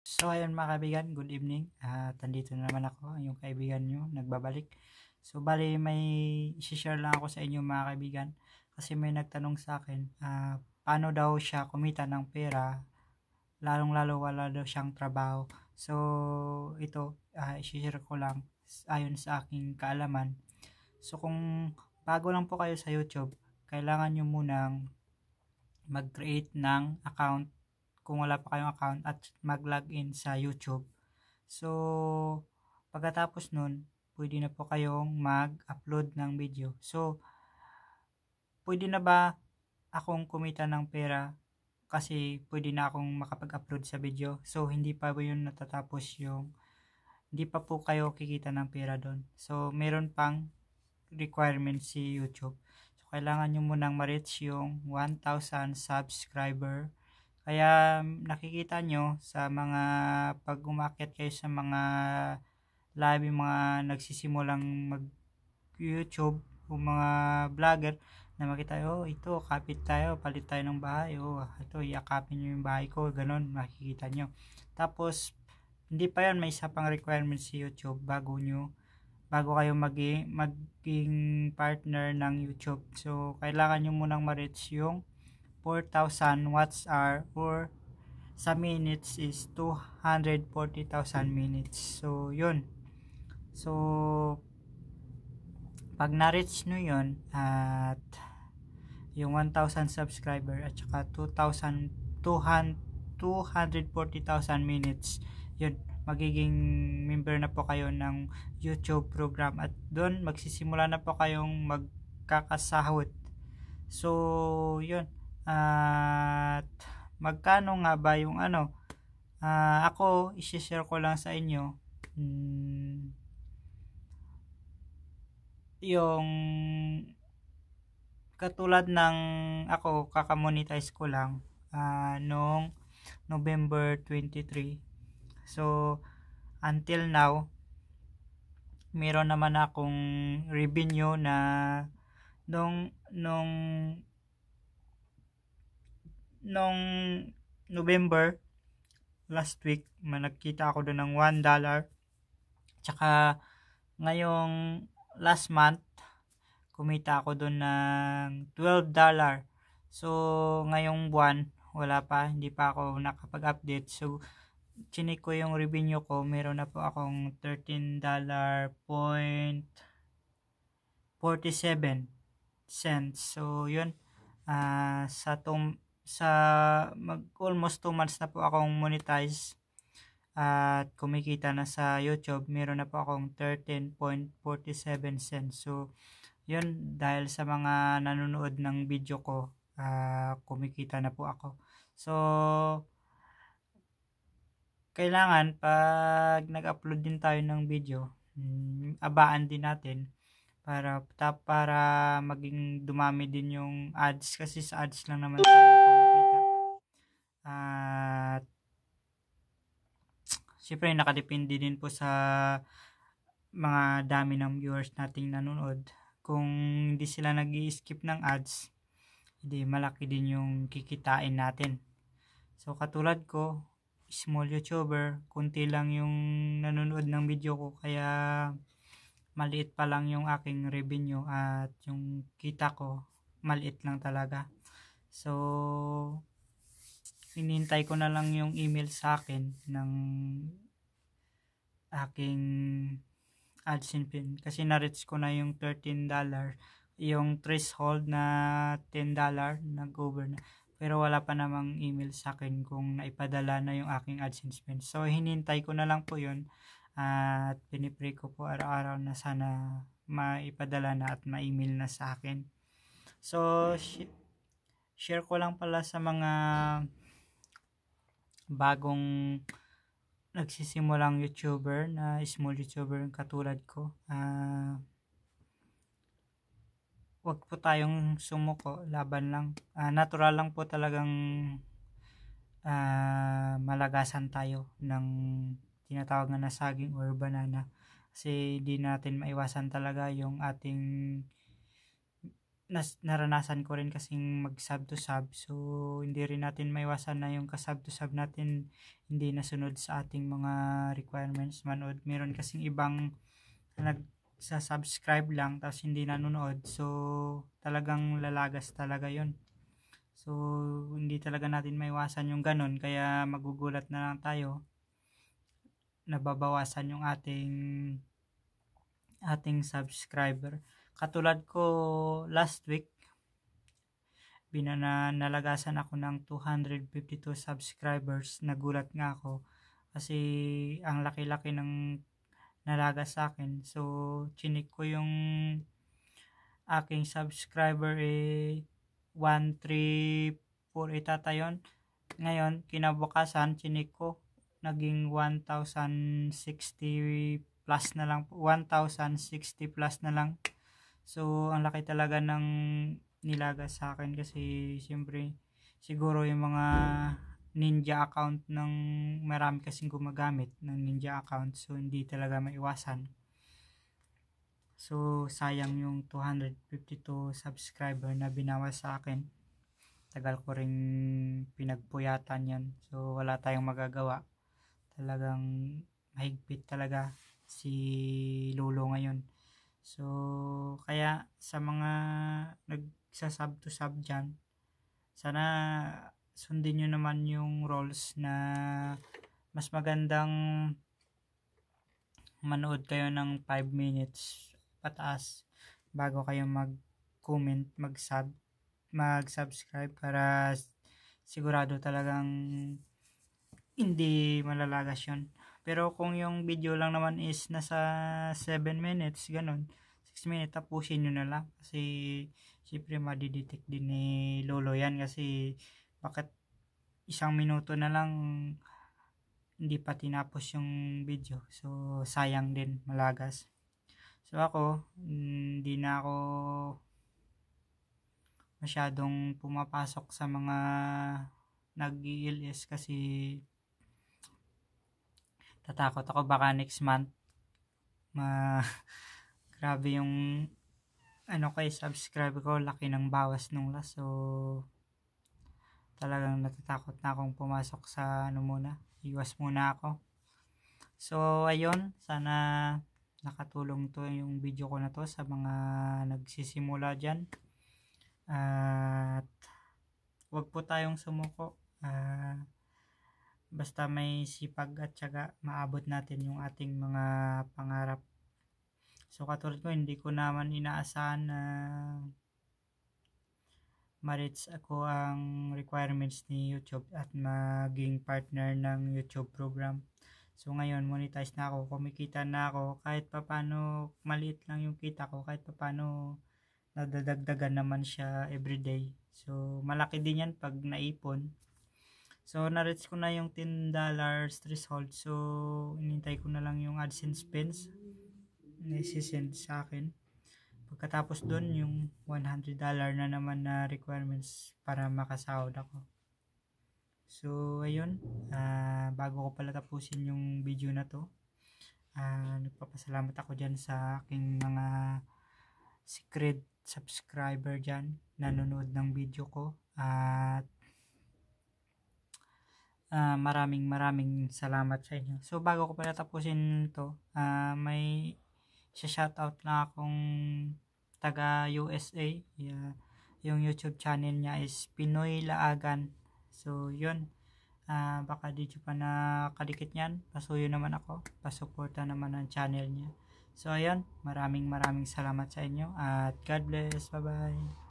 So ayun mga kaibigan, good evening. At andito na naman ako, yung kaibigan nyo, nagbabalik. So bali may i-share lang ako sa inyo mga kaibigan. Kasi may nagtanong sa akin, paano daw siya kumita ng pera, lalong-lalo wala daw siyang trabaho. So ito, i-share ko lang ayon sa aking kaalaman. So kung bago lang po kayo sa YouTube, kailangan nyo munang mag-create ng account kung wala pa kayong account at mag-login sa YouTube. So, pagkatapos nun, pwede na po kayong mag-upload ng video. So, pwede na ba akong kumita ng pera kasi pwede na akong makapag-upload sa video? So, hindi pa ba yun natatapos yung hindi pa po kayo kikita ng pera doon. So, meron pang requirement si YouTube. So, kailangan nyo munang ma-reach yung 1,000 subscriber. Kaya nakikita nyo sa mga pag umakyat kayo sa mga live, yung mga nagsisimulang mag YouTube o mga vlogger na makita, oh ito, kapit tayo, palit tayo ng bahay, oh ito, iakapin nyo yung bahay ko, ganon, makikita nyo. Tapos, hindi pa yan, may isa pang requirement si YouTube bago kayo maging partner ng YouTube. So, kailangan nyo munang ma-reach yung 4,000 watts hour or sa minutes is 240,000 minutes. So, yun. So, pag na-reach nyo yun at yung 1,000 subscriber at saka 240,000 minutes, yun, magiging member na po kayo ng YouTube program at doon magsisimula na po kayong magkakasahod. So, yun. At magkano nga ba yung ano? Ako, i-share ko lang sa inyo. Yung katulad ng ako, kakamonetize ko lang noong November 23. So, until now, meron naman akong revenue na nung November last week, nagkita ako doon ng $1. Tsaka ngayong last month, kumita ako doon ng $12. So, ngayong buwan, wala pa, hindi pa ako nakapag-update. So, chinik ko yung revenue ko, meron na po akong $13.47. So, yun, sa almost 2 months na po akong monetize at kumikita na sa YouTube, meron na po akong 13.47 cents. So, yun, dahil sa mga nanonood ng video ko, kumikita na po ako. So, kailangan pag nag-upload din tayo ng video, abaan din natin para maging dumami din yung ads kasi sa ads lang naman tayo kumikita. At syempre nakadepende din po sa mga dami ng viewers nating nanonood. Kung hindi sila nag-i-skip ng ads, hindi malaki din yung kikitain natin. So katulad ko, small YouTuber, kunti lang yung nanonood ng video ko, kaya maliit pa lang yung aking revenue at yung kita ko maliit lang talaga. So hinihintay ko na lang yung email sa akin ng aking AdSense pin kasi na-reach ko na yung $13, yung threshold na $10 nag-over na, pero wala pa namang email sa akin kung naipadala na yung aking AdSense pin. So hinintay ko na lang po yun at pinipray ko po araw-araw na sana maipadala na at ma-email na sa akin. So share ko lang pala sa mga bagong nagsisimulang YouTuber na small YouTuber katulad ko. Wag po tayong sumuko, laban lang. Natural lang po talagang malagasan tayo ng tinatawag na saging or banana. Kasi di natin maiwasan talaga yung ating naranasan ko rin kasing mag sub to sub, so hindi rin natin maiwasan na yung kasub to sub natin hindi nasunod sa ating mga requirements manood. Meron kasing ibang nagsa-subscribe lang tapos hindi nanonood, so talagang lalagas talaga yon. So hindi talaga natin maiwasan yung ganun, kaya magugulat na lang tayo, nababawasan yung ating subscriber. Katulad ko last week, nalagasan ako ng 252 subscribers. Nagulat nga ako kasi ang laki-laki ng nalagas sa akin. So chinik ko yung aking subscriber 1348 ata yun. Ngayon kinabukasan chinik ko, naging 1060 plus na lang, 1060 plus na lang. So ang laki talaga ng nilagas sa akin kasi siyempre siguro yung mga ninja account ng marami kasing gumagamit ng ninja account, so hindi talaga maiwasan. So sayang yung 252 subscriber na binawas sa akin. Tagal ko ring pinagpuyatan yan, so wala tayong magagawa. Talagang mahigpit talaga si Lolo ngayon. So kaya sa mga nagsasub to sub dyan, sana sundin nyo naman yung rules na mas magandang manood kayo ng 5 minutes pataas bago kayo mag-comment, mag-subscribe para sigurado talagang hindi malalagas yun. Pero kung yung video lang naman is nasa 7 minutes, ganun, 6 minutes, tapusin nyo na lang. Kasi, syempre, madidetect din ni Lolo yan. Kasi, bakit 1 minuto na lang, hindi pa tinapos yung video. So, sayang din, malagas. So, ako, hindi na ako masyadong pumapasok sa mga nag-ELS kasi tatakot ako baka next month grabe yung subscribe ko, laki ng bawas nung last. So talagang natatakot na akong pumasok sa iwas muna ako. So ayun, sana nakatulong to yung video ko na to sa mga nagsisimula dyan, at wag po tayong sumuko. Basta may sipag at syaga, maabot natin yung ating mga pangarap. So katulad ko, hindi ko naman inaasahan na ma-reach ako ang requirements ni YouTube at maging partner ng YouTube program. So ngayon monetize na ako, kumikita na ako, kahit papano maliit lang yung kita ko, kahit papano nadadagdagan naman siya everyday. So malaki din yan pag naipon. So na-reach ko na yung $10 threshold. So inintay ko na lang yung AdSense pins na isi-send sa akin. Pagkatapos doon, yung $100 na naman na requirements para makasahod ako. So ayun, bago ko pala tapusin yung video na to, nagpapasalamat ako dyan sa aking mga secret subscriber dyan, nanonood ng video ko. At maraming salamat sa inyo. So bago ko pala tapusin to, may shoutout na akong taga USA. Yung YouTube channel niya is Pinoy Laagan. So yun, baka di pa nakadikit niyan, pasuyo naman ako, pasuporta naman ang channel niya. So ayun, maraming salamat sa inyo at God bless. Bye bye.